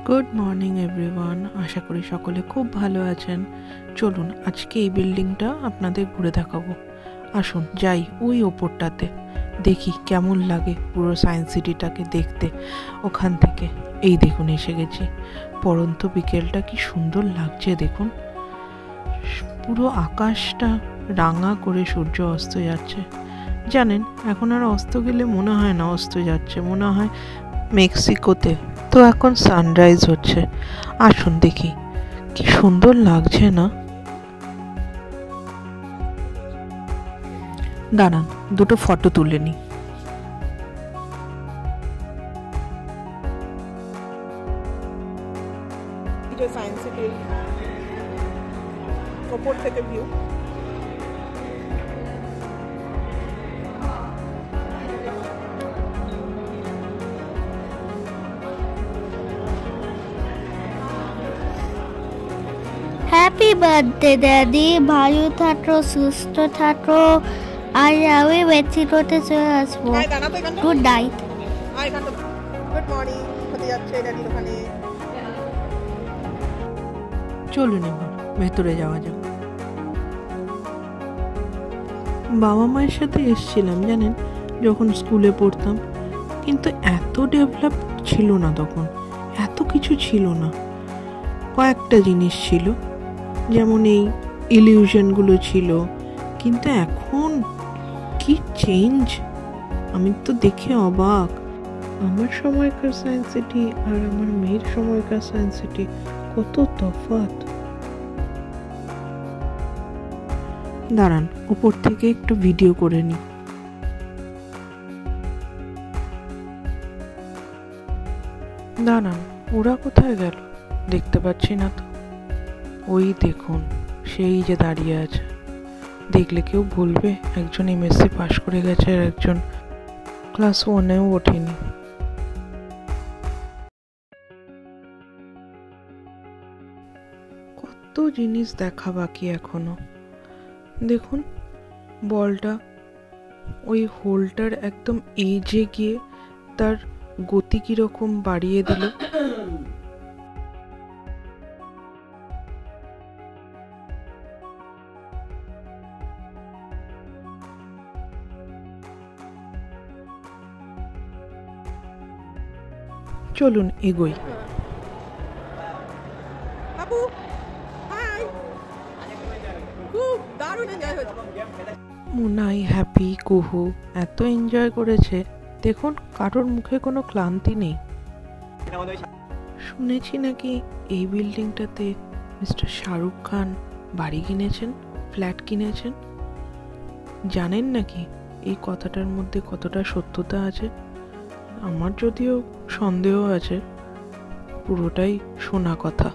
Good morning everyone, আশা করি সকলে খুব ভালো আছেন। চলুন আজকে এই বিল্ডিংটা আপনাদের ঘুরে দেখাবো। আসুন যাই ওই ওপরটাতে, দেখি কেমন লাগে পুরো সায়েন্স সিটিটাকে দেখতে ওখান থেকে। এই দেখুন এসে গেছি। পরন্ত বিকেলটা কি সুন্দর লাগছে দেখুন, পুরো আকাশটা রাঙা করে সূর্য অস্ত যাচ্ছে। জানেন, এখন আর অস্ত গেলে মনে হয় না অস্ত যাচ্ছে, মনে হয় মেক্সিকোতে তো এখন সানরাইজ হচ্ছে। আসুন দেখি কি সুন্দর লাগছে না। দাঁড়ান দুটো ফটো তুলে নি। সায়েন্স সিটির ওপর থেকে ভিউ। হ্যাপি বার্থডে ড্যাডি, ভালো থাকো, সুস্থ থাকো, আর আমি মেক্সিকোতে চলে আসবো। Good night. গুড মর্নিং হতে যাচ্ছে ড্যাডির ওখানে। চলুন এবার ভেতরে যাওয়া যাক। বাবা মায়ের সাথে এসেছিলাম জানেন, যখন স্কুলে পড়তাম, কিন্তু এত ডেভেলপ ছিল না তখন, এত কিছু ছিল না। কয়েকটা জিনিস ছিল, যেমন এই ইলিউশনগুলো ছিল, কিন্তু এখন কি চেঞ্জ, আমি তো দেখে অবাক। আমার সময়কার সায়েন্স সিটি আর আমার মেয়ের সময়কার সায়েন্স সিটি কত তফাৎ। দাঁড়ান উপর থেকে একটু ভিডিও করে নি। দাঁড়ান, ওরা কোথায় গেল দেখতে পাচ্ছি না তো। ওই দেখুন সেই যে দাঁড়িয়ে আছে, দেখলে কেউ বলবে একজন এমএসসি পাশ করে গেছে আর একজন ক্লাস 1-এও ওঠেনি। কত জিনিস দেখা বাকি এখনো। দেখুন বলটা ওই হোলটার একদম এজে গিয়ে তার গতি কিরকম বাড়িয়ে দিল। চলুন এগোই। আপু হাই, খুব দারুণ এনজয় হয়েছে। মুনাই, হ্যাপি, কুহু এত এনজয় করেছে দেখুন, কারোর মুখে কোনো ক্লান্তি নেই। শুনেছি নাকি এই বিল্ডিংটাতে মিস্টার শাহরুখ খান বাড়ি কিনেছেন, ফ্ল্যাট কিনেছেন। জানেন নাকি এই কথাটার মধ্যে কতটা সত্যতা আছে? আমার যদিও সন্দেহ আছে, পুরোটাই শোনা কথা।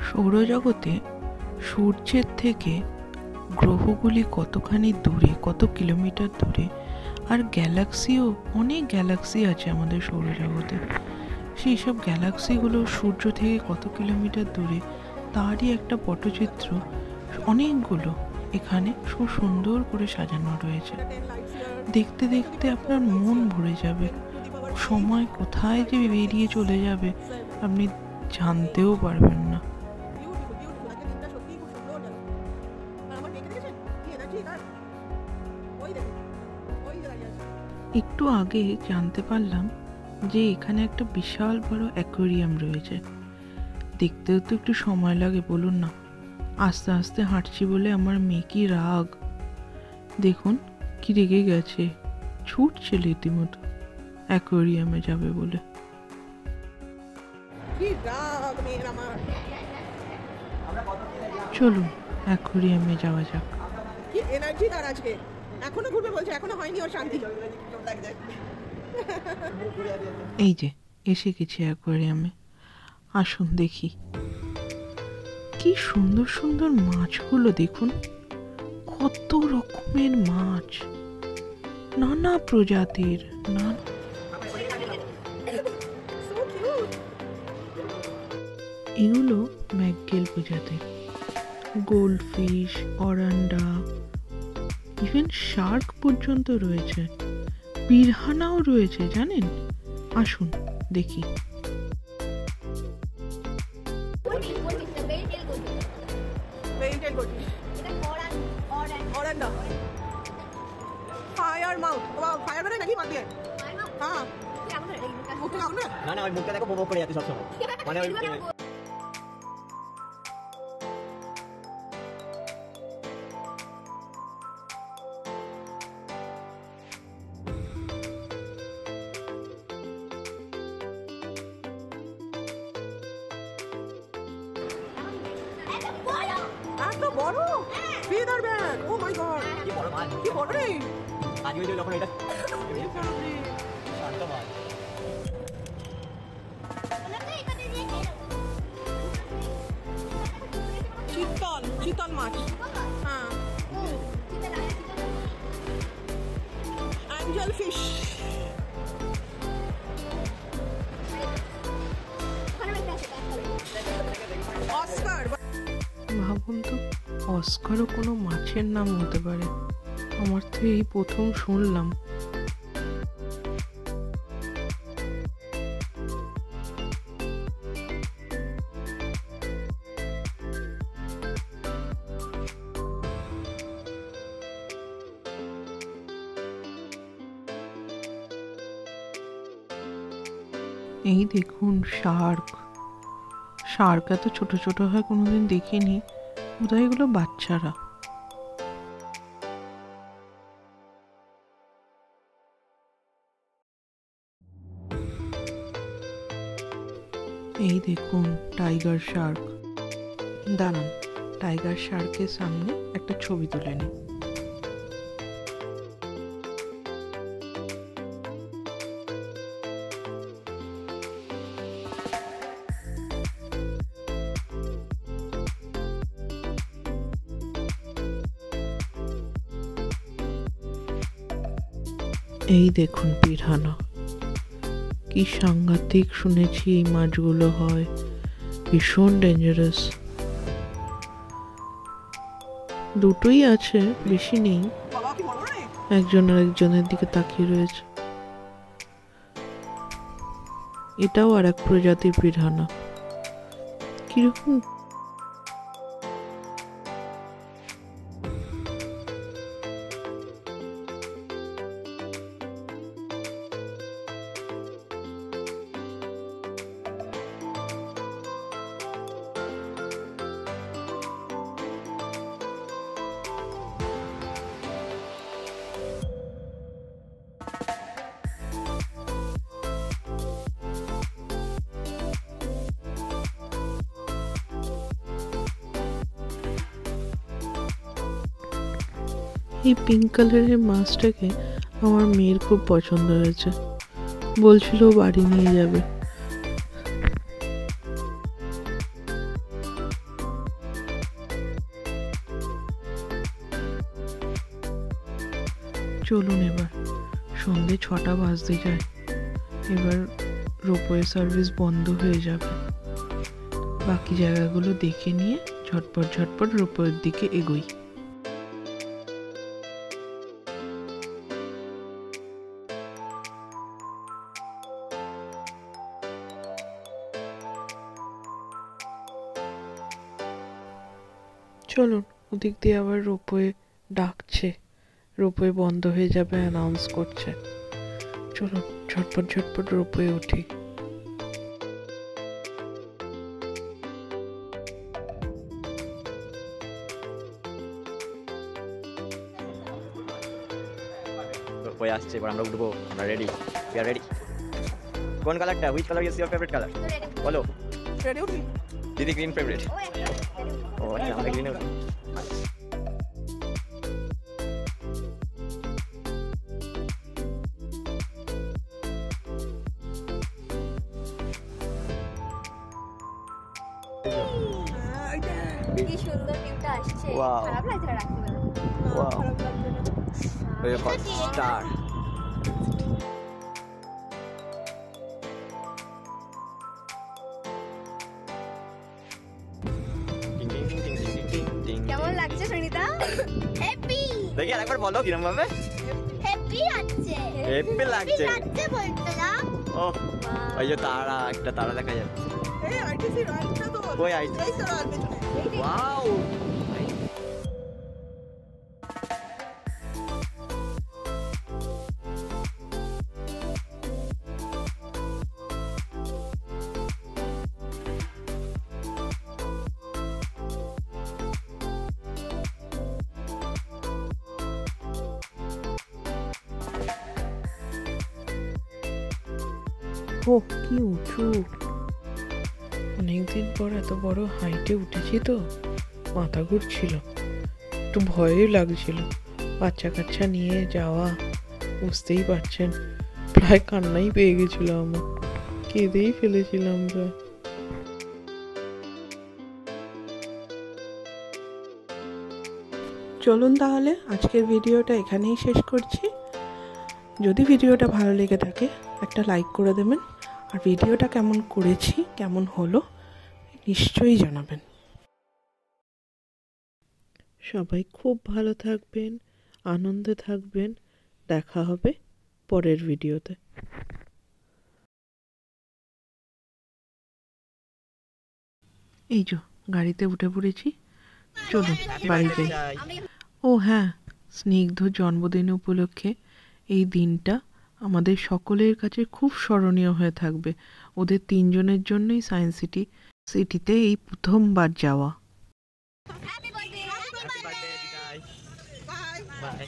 সৌরজগতে সূর্যের থেকে গ্রহগুলি কতখানি দূরে, কত কিলোমিটার দূরে, আর গ্যালাক্সিও, অনেক গ্যালাক্সি আছে আমাদের সৌরজগতে। সেই সব গ্যালাক্সিগুলো সূর্য থেকে কত কিলোমিটার দূরে তারই একটা পটচিত্র অনেকগুলো এখানে খুব সুন্দর করে সাজানো রয়েছে। দেখতে দেখতে আপনার মন ভরে যাবে, সময় কোথায় যে বেরিয়ে চলে যাবে আপনি জানতেও পারবেন না। একটু আগে জানতে পারলাম যে এখানে একটা বিশাল বড় অ্যাকোয়ারিয়াম রয়েছে। দেখতেও তো একটু সময় লাগে বলুন না। আস্তে আস্তে হাঁটছি বলে আমার মেয়ে কি রাগ, দেখুন কি রেগে গেছে, ছুটছে রীতিমতো অ্যাকোয়ারিয়ামে যাবে বলে। চলুন অ্যাকোয়ারিয়ামে যাওয়া যাক। কি এনার্জি তার আজকে, এখনো ঘুরবে বলছে, এখনো হয়নি ওর শান্তি। এই যে এসে গেছি অ্যাকোয়ারিয়ামে, আসুন দেখি। কি সুন্দর সুন্দর মাছগুলো দেখুন, কত রকমের মাছ, নানা প্রজাতির। এগুলো ম্যাকগেল প্রজাতির, গোল্ডফিশ, অরান্ডা, ইভেন শার্ক পর্যন্ত রয়েছে, পিরানহাও রয়েছে জানেন। আসুন দেখি। ফায়ার মাউথ, ফায়ার বেরোয় নাকি মাছ দিয়ে? হ্যাঁ মুখে আগুন না? না না, ওই মুখটা দেখো বো করে যাচ্ছে সবসময়, মানে ওই এত বড় ফিদার ব্যাগ, ও মাই গড, কি বড় মাছ, কি বড় রে। আজ ওই যখন এটা শান্ত মাছ। চিতল মাছ, হ্যাঁ অ্যাঞ্জেল ফিশ। অস্কার, ভাবুন তো, অস্কারও কোনো মাছের নাম হতে পারে। আমার তো এই প্রথম শুনলাম। এই দেখুন শার্ক। শার্ক এত ছোট ছোট হয় কোনোদিন দেখিনি, বোধহয় এগুলো বাচ্চারা। এই দেখুন টাইগার শার্ক। দাঁড়ান, টাইগার শার্কের সামনে একটা ছবি তুলে নিই। এই দেখুন পিরানহা, কি সাংঘাতিক শুনেছি এই মাছগুলো হয়, ভীষণ ডেঞ্জারাস। দুটোই আছে, বেশি নেই। বাবা কি বড় রে। একজন আর একজনের দিকে তাকিয়ে রয়েছে। এটাও আর এক প্রজাতির পিরানহা। কিরকম এই পিঙ্ক কালারের মাছটাকে আমার মেয়ের খুব পছন্দ হয়েছে, বলছিল বাড়ি নিয়ে যাবে। চলুন এবার, সন্ধে 6টা বাজতে যায়, এবার রোপওয়ে সার্ভিস বন্ধ হয়ে যাবে। বাকি জায়গাগুলো দেখে নিয়ে ঝটপট ঝটপট রোপওয়ের দিকে এগোই। চলুন, ওদিক দিয়ে আবার রোপওয়ে ডাকছে, রোপওয়ে বন্ধ হয়ে যাবে অ্যানাউন্স করছে। চলুন ঝটপট ঝটপট রোপওয়ে উঠি। রোপওয়ে আসছে, এবার আমরা উঠবো, আমরা রেডি, উই আর রেডি। কোন কালারটা, which colour is your favourite colour বলো? রেডি উঠি? দিদি গ্রিন ফেভারিট। ও আচ্ছা, আমরা গ্রিনে উঠি। কি সুন্দর ভিউটা আসছে, Wow. খারাপ লাগছে রাত্রিবেলা। ওয়াও, ওই দেখো স্টার। কেমন লাগছে সুনিতা? হ্যাপি দেখি আরেকবার বলো কিরম ভাবে। হ্যাপি আছে হেপি লাগছে। লাগছে বলছিলাম। ও ওই যে তারা, একটা তারা দেখা যাচ্ছে। এই আইটিসি রাইটটা তো ওই আইটিসি। এই তো আর পেছনে ওয়াও ও কি উঁচু, অনেকদিন পর এত বড় হাইটে উঠেছি তো মাথা ঘুরছিল, একটু ভয়ই লাগছিল। বাচ্চা কাচ্চা নিয়ে যাওয়া, বুঝতেই পারছেন, প্রায় কান্নাই পেয়ে গেছিল আমার, কেঁদেই ফেলেছিলাম প্রায়। চলুন তাহলে আজকের ভিডিওটা এখানেই শেষ করছি। যদি ভিডিওটা ভালো লেগে থাকে একটা লাইক করে দেবেন, আর ভিডিওটা কেমন করেছি, কেমন হলো নিশ্চয়ই জানাবেন। সবাই খুব ভালো থাকবেন, আনন্দে থাকবেন। দেখা হবে পরের ভিডিওতে। এই যে গাড়িতে উঠে পড়েছি, চলুন বাড়ি যাই। ও হ্যাঁ, স্নিগ্ধ জন্মদিন উপলক্ষে এই দিনটা আমাদের সকলের কাছে খুব স্মরণীয় হয়ে থাকবে। ওদের তিনজনের জন্যই সায়েন্স সিটিতে এই প্রথমবার যাওয়া। হ্যাপি বার্থডে দিদাই। Bye by.